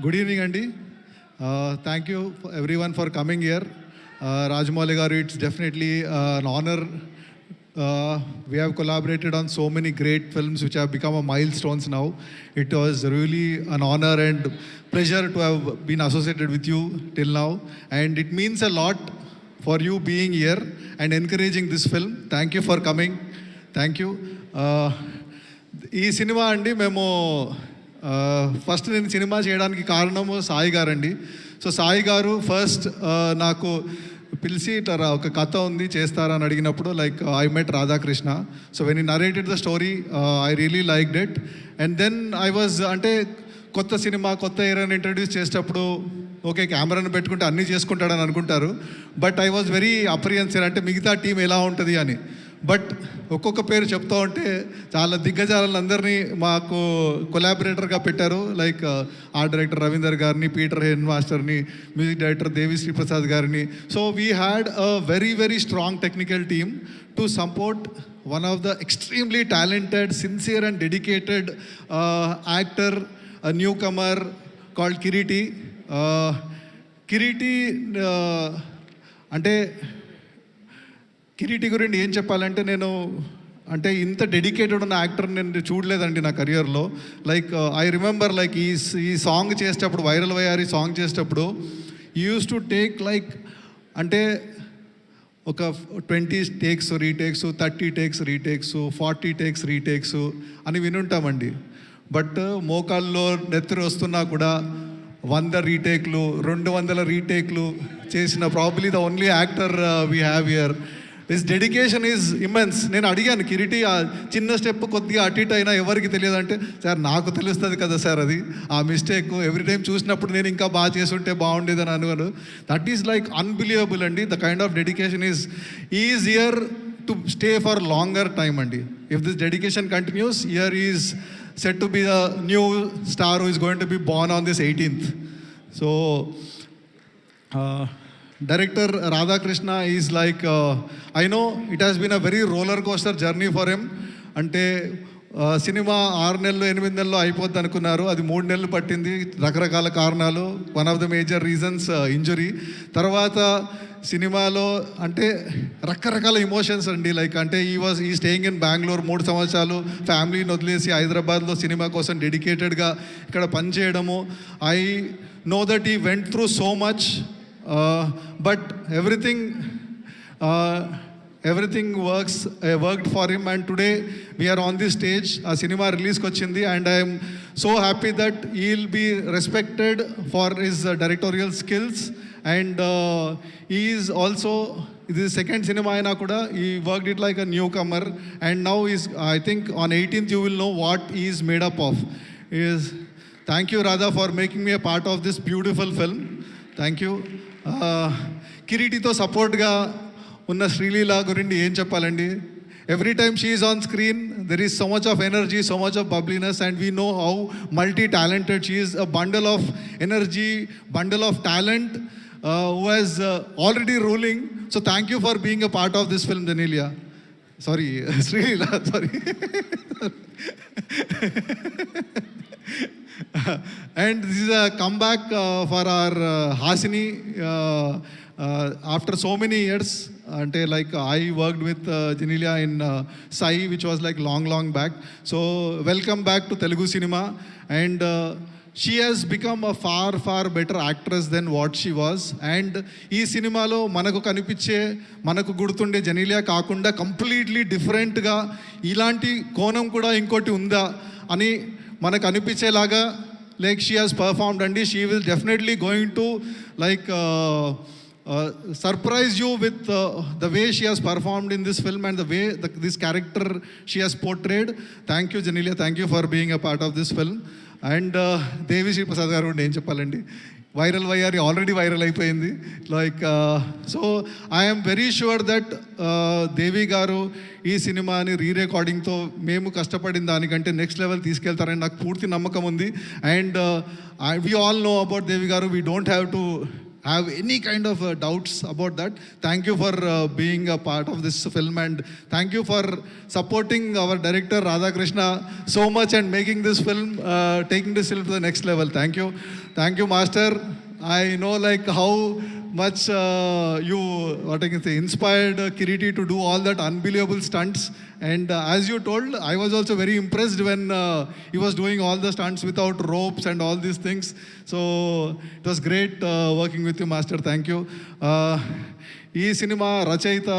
Good evening, Andy. Thank you everyone for coming here. Rajamouli garu, it's definitely an honor. We have collaborated on so many great films which have become a milestones now. It was really an honor and pleasure to have been associated with you till now, and it means a lot for you being here and encouraging this film. Thank you for coming. Thank you. ఈ cinema అండి మేము first నేను cinema చేయడానికి కారణము సాయి గారండి. So Sai గారు first నాకు పిలిచి ఇట్లా ఒక కథ ఉంది చేస్తారా అని అడిగినప్పుడు like I met Radhakrishna. So when he narrated the story I really liked it. And then I was అంటే కొత్త సినిమా కొత్త హీరోని ఇంట్రడ్యూస్ చేసేటప్పుడు ఓకే కెమెరాను పెట్టుకుంటే అన్నీ చేసుకుంటాడని అనుకుంటారు. బట్ ఐ వాజ్ వెరీ అప్రియన్సివ్ అంటే మిగతా టీం ఎలా ఉంటుంది అని. బట్ ఒక్కొక్క పేరు చెప్తూ ఉంటే చాలా దిగ్గజాలందరినీ మాకు కొలాబరేటర్గా పెట్టారు. లైక్ ఆర్ట్ డైరెక్టర్ రవీందర్ గారిని, పీటర్ హెన్ మాస్టర్ని, మ్యూజిక్ డైరెక్టర్ దేవిశ్రీ ప్రసాద్ గారిని. So we had a very very strong technical team to support one of the extremely talented, sincere and dedicated actor, a newcomer called Kiriti. అంటే కిరీటి గురించి ఏం చెప్పాలంటే నేను అంటే ఇంత డెడికేటెడ్ ఉన్న యాక్టర్ నేను చూడలేదండి నా కెరియర్లో. లైక్ ఐ రిమెంబర్ లైక్ ఈ సాంగ్ చేసేటప్పుడు వైరల్ వయ్యారి సాంగ్ చేసేటప్పుడు యూస్ టు టేక్ లైక్ అంటే ఒక 20 takes retakes, 30 takes retakes, 40 takes retakes అని వినుంటామండి. బట్ మోకాల్లో నెత్తురు వస్తున్నా కూడా 100 రీటేక్లు, 200 రీటేక్లు చేసిన probably the only actor we have here. This dedication is immense. నేను అడిగాను కిరీటి ఆ చిన్న స్టెప్ కొద్దిగా అటు ఇటు అయినా ఎవరికి తెలియదంటే సార్ నాకు తెలుస్తుంది కదా సార్ అది ఆ మిస్టేక్ ఎవ్రీ టైం చూసినప్పుడు నేను ఇంకా బాగా చేసుంటే బాగుండేదని అనుకోను. దట్ ఈస్ లైక్ అన్బిలీవబుల్ అండి. The kind of dedication is here to stay for longer time అండి. If this dedication continues here is set to be the new star who is going to be born on this 18th. So director Radhakrishna is like I know it has been a very roller coaster journey for him. అంటే cinema 6 నెలలు 8 నెలలు అయిపోద్ది అనుకున్నారు, అది 3 నెలలు పట్టింది రకరకాల కారణాలు. One of the major reasons injury. తర్వాత సినిమాలో అంటే రకరకాల ఇమోషన్స్ అండి. లైక్ అంటే ఈ స్టేయింగ్ ఇన్ బెంగళూరు 3 సంవత్సరాలు ఫ్యామిలీని వదిలేసి హైదరాబాద్లో సినిమా కోసం డెడికేటెడ్గా ఇక్కడ పనిచేయడము. ఐ నో దట్ ఈ went through so much but everything worked for him, and today we are on this stage. ఆ సినిమా రిలీజ్కి వచ్చింది and I am so happy that he will be respected for his directorial skills, and he is also, this is second cinema అయినా కూడా he worked it like a newcomer, and now is I think on 18th you will know what he is made up of. Thank you Radha for making me a part of this beautiful film. Thank you. కిరీటితో సపోర్ట్గా ఉన్న శ్రీలీల గురించి ఏం చెప్పాలండి. Every time she is on screen there is so much of energy, so much of bubbliness, and we know how multi talented she is. A bundle of energy, bundle of talent who has already ruling. So thank you for being a part of this film, Janelia. Sorry, Srila, sorry. And this is a comeback for our Hasini after so many years. Ante like I worked with Janelia in Sai, which was like long back. So welcome back to Telugu cinema, and she has become a far better actress than what she was. And ఈ సినిమాలో మనకు కనిపించే మనకు గుర్తుండే జనీలియా కాకుండా completely డిఫరెంట్గా ఇలాంటి కోణం కూడా ఇంకోటి ఉందా అని మనకు అనిపించేలాగా లైక్ షీ హాజ్ పర్ఫార్మ్డ్ అండి. She will definitely going to like surprise you with the way she has performed in this film and the way this character she has portrayed. Thank you Janelia, thank you for being a part of this film. And Devi Sri Prasad గారు ఏం చెప్పాలండి, viral వయ్యారి already viral అయిపోయింది. Like so I'm very sure that దేవి గారు ఈ సినిమాని రీరికార్డింగ్తో మేము కష్టపడిన దానికంటే నెక్స్ట్ లెవెల్ తీసుకెళ్తారని నాకు పూర్తి నమ్మకం ఉంది. And we all know about Devi garu. We don't have to have any kind of doubts about that. Thank you for being a part of this film, and thank you for supporting our director Radhakrishna so much and making this film, taking this film to the next level. Thank you, Master. I know like how much you, what I can say, inspired Kiriti to do all that unbelievable stunts. And as you told, I was also very impressed when he was doing all the stunts without ropes and all these things. So it was great working with you, Master. Thank you. ఈ సినిమా రచయిత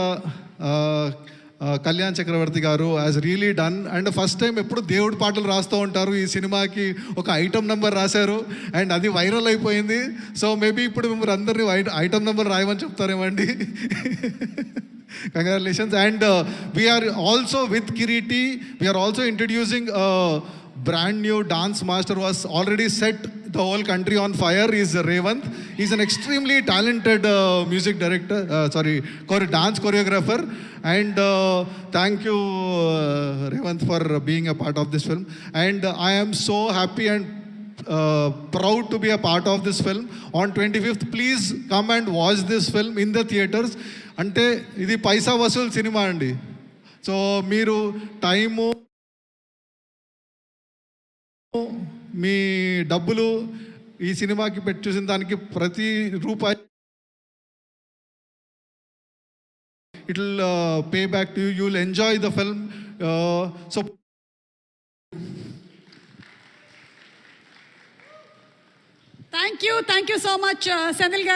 Kalyan Chakravarthi garu has really done. And first time ఎప్పుడు దేవుడి పాటలు రాస్తూ ఉంటారు. ఈ సినిమాకి ఒక ఐటమ్ నెంబర్ రాశారు అండ్ అది వైరల్ అయిపోయింది. సో మేబీ ఇప్పుడు మిమ్మల్ని అందరినీ ఐటమ్ నెంబర్ రాయమని చెప్తారేమండి. Congratulations. And we are also with Kiriti, we are also introducing brand new dance master was already set the whole country on fire. Is Revanth. He's an extremely talented music director, dance choreographer. And thank you, Revanth, for being a part of this film. And I am so happy and proud to be a part of this film. On 25th, please come and watch this film in the theaters. అంటే ఇది పైసా వసూల్ సినిమా అండి. So మీరు time, మీ డబ్బులు ఈ సినిమాకి పెట్టి చూసిన దానికి ప్రతి రూపాయి it will pay back to you. You will enjoy the film. So thank you so much Senil గారు.